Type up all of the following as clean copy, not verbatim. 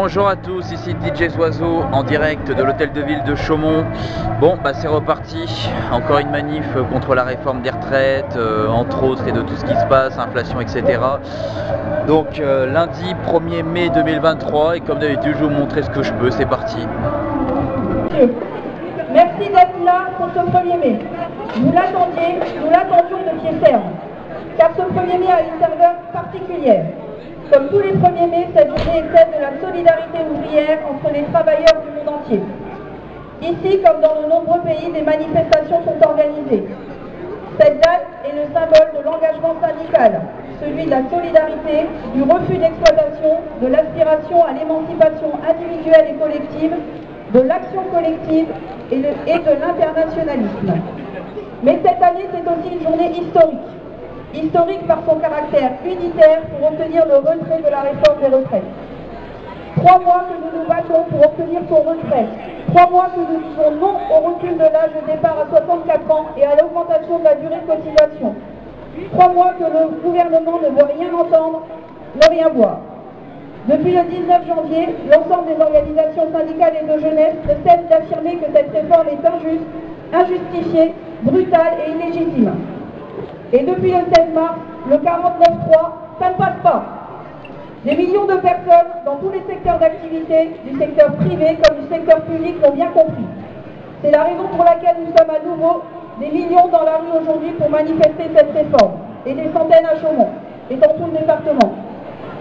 Bonjour à tous, ici DJ Oiseau en direct de l'hôtel de ville de Chaumont. Bon, c'est reparti, encore une manif contre la réforme des retraites, entre autres, et de tout ce qui se passe, inflation, etc. Donc lundi 1er mai 2023, et comme d'habitude, je vais vous montrer ce que je peux, c'est parti. Merci d'être là pour ce 1er mai. Nous l'attendions de pied ferme, car ce 1er mai a une saveur particulière. Comme tous les 1er mai, cette journée est celle de la solidarité ouvrière entre les travailleurs du monde entier. Ici, comme dans de nombreux pays, des manifestations sont organisées. Cette date est le symbole de l'engagement syndical, celui de la solidarité, du refus d'exploitation, de l'aspiration à l'émancipation individuelle et collective, de l'action collective et de l'internationalisme. Mais cette année, c'est aussi une journée historique. Historique par son caractère unitaire pour obtenir le retrait de la réforme des retraites. 3 mois que nous nous battons pour obtenir son retrait. 3 mois que nous disons non au recul de l'âge de départ à 64 ans et à l'augmentation de la durée de cotisation. 3 mois que le gouvernement ne veut rien entendre, ne rien voir. Depuis le 19 janvier, l'ensemble des organisations syndicales et de jeunesse ne cessent d'affirmer que cette réforme est injuste, injustifiée, brutale et illégitime. Et depuis le 16 mars, le 49.3, ça ne passe pas. Des millions de personnes dans tous les secteurs d'activité, du secteur privé comme du secteur public, l'ont bien compris. C'est la raison pour laquelle nous sommes à nouveau des millions dans la rue aujourd'hui pour manifester cette réforme, et des centaines à Chaumont, et dans tout le département.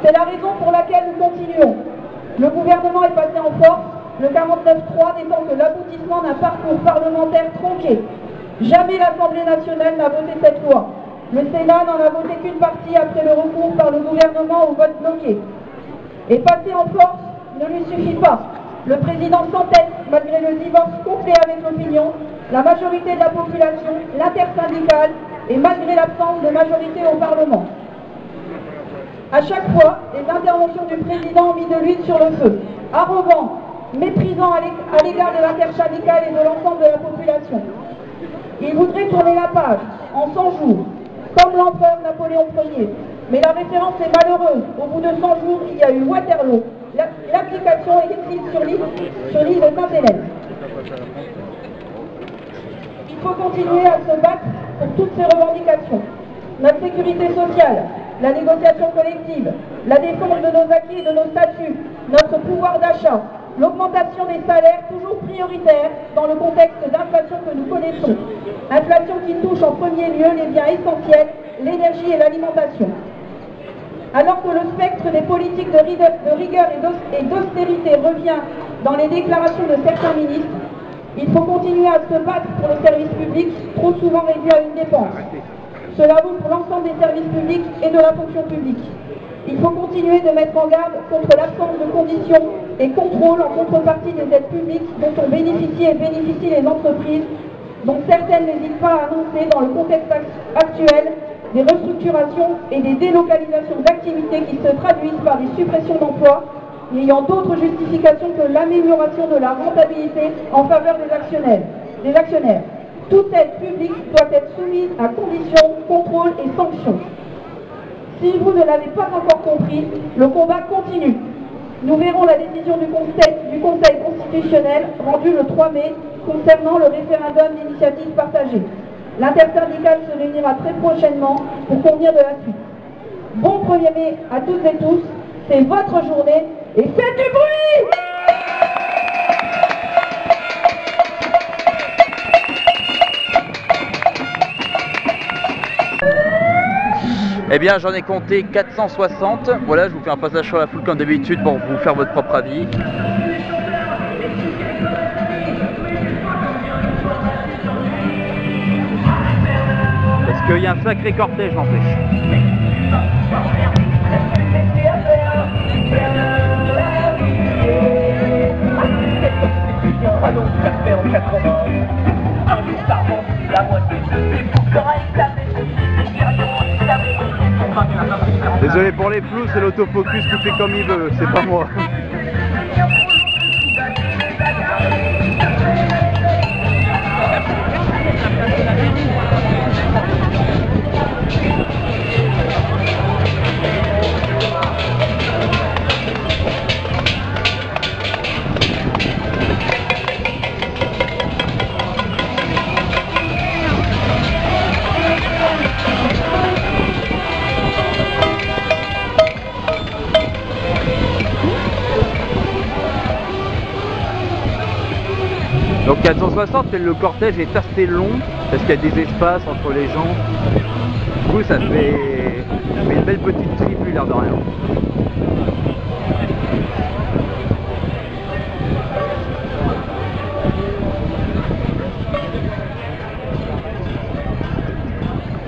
C'est la raison pour laquelle nous continuons. Le gouvernement est passé en force, le 49.3 n'étant que l'aboutissement d'un parcours parlementaire tronqué. Jamais l'Assemblée nationale n'a voté cette loi. Le Sénat n'en a voté qu'une partie après le recours par le gouvernement au vote bloqué. Et passer en force ne lui suffit pas. Le président s'entête, malgré le divorce complet avec l'opinion, la majorité de la population, l'intersyndicale, et malgré l'absence de majorité au Parlement. À chaque fois, les interventions du président ont mis de l'huile sur le feu, arrogant, méprisant à l'égard de l'intersyndicale et de l'ensemble de la population. Il voudrait tourner la page en 100 jours, comme l'empereur Napoléon Ier. Mais la référence est malheureuse. Au bout de 100 jours, il y a eu Waterloo. L'application est écrite sur l'île de Sainte-Hélène. Il faut continuer à se battre pour toutes ces revendications. Notre sécurité sociale, la négociation collective, la défense de nos acquis et de nos statuts, notre pouvoir d'achat, l'augmentation des salaires toujours prioritaire dans le contexte d'inflation que nous connaissons. Inflation qui touche en premier lieu les biens essentiels, l'énergie et l'alimentation. Alors que le spectre des politiques de rigueur et d'austérité revient dans les déclarations de certains ministres, il faut continuer à se battre pour le service public, trop souvent réduit à une dépense. Cela vaut pour l'ensemble des services publics et de la fonction publique. Il faut continuer de mettre en garde contre l'absence de conditions et contrôles en contrepartie des aides publiques dont ont bénéficié et bénéficient les entreprises, dont certaines n'hésitent pas à annoncer dans le contexte actuel des restructurations et des délocalisations d'activités qui se traduisent par des suppressions d'emplois, n'ayant d'autre justification que l'amélioration de la rentabilité en faveur des actionnaires. Toute aide publique doit être soumise à conditions, contrôles et sanctions. Si vous ne l'avez pas encore compris, le combat continue. Nous verrons la décision du Conseil constitutionnel rendue le 3 mai concernant le référendum d'initiative partagée. L'intersyndicale se réunira très prochainement pour convenir de la suite. Bon 1er mai à toutes et tous, c'est votre journée et faites du bruit! Eh bien, j'en ai compté 460. Voilà, je vous fais un passage sur la foule comme d'habitude pour vous faire votre propre avis. Parce qu'il y a un sacré cortège en fait. Désolé pour les flous, c'est l'autofocus qui fait comme il veut, c'est pas moi. 460, le cortège est assez long parce qu'il y a des espaces entre les gens. Du coup, ça fait une belle petite tribu, l'air de rien.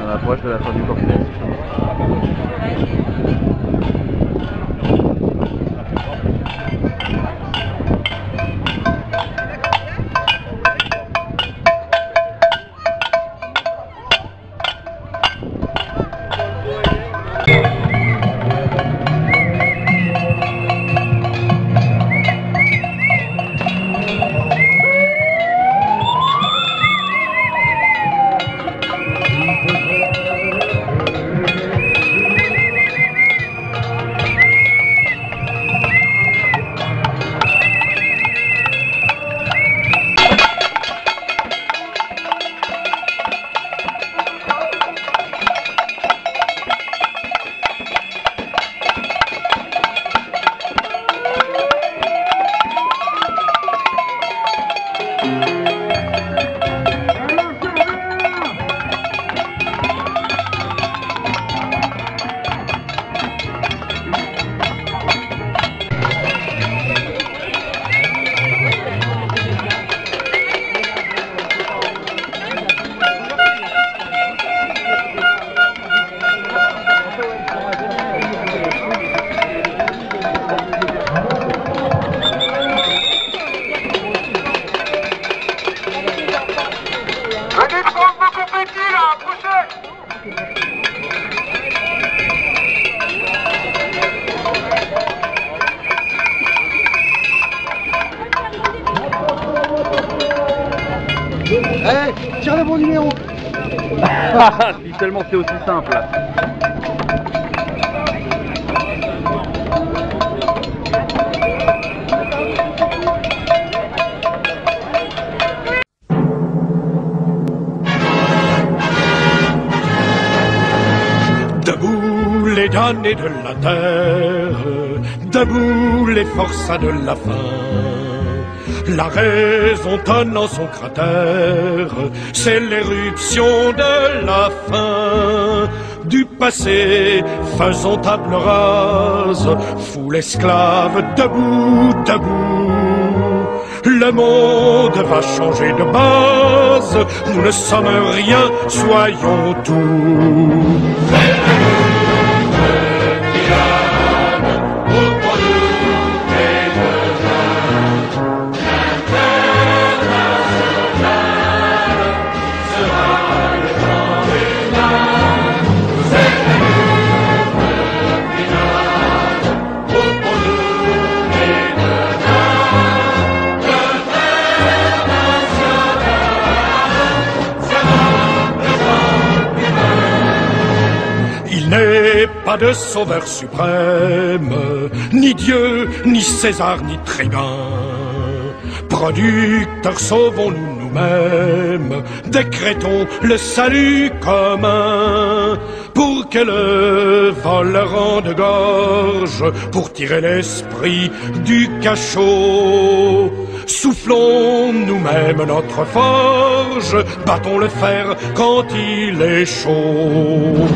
On approche de la fin du cortège. Allez, tire le bon numéro. Si seulement c'est aussi simple. Debout les damnés de la terre, debout les forçats de la faim. La raison tonne en son cratère, c'est l'éruption de la fin. Du passé, faisons table rase, foule esclave, debout, debout. Le monde va changer de base, nous ne sommes rien, soyons tout. Pas de sauveur suprême, ni Dieu, ni César, ni tribun. Producteurs, sauvons-nous nous-mêmes, décrétons le salut commun. Pour que le vol rende gorge, pour tirer l'esprit du cachot. Soufflons nous-mêmes notre forge, battons le fer quand il est chaud.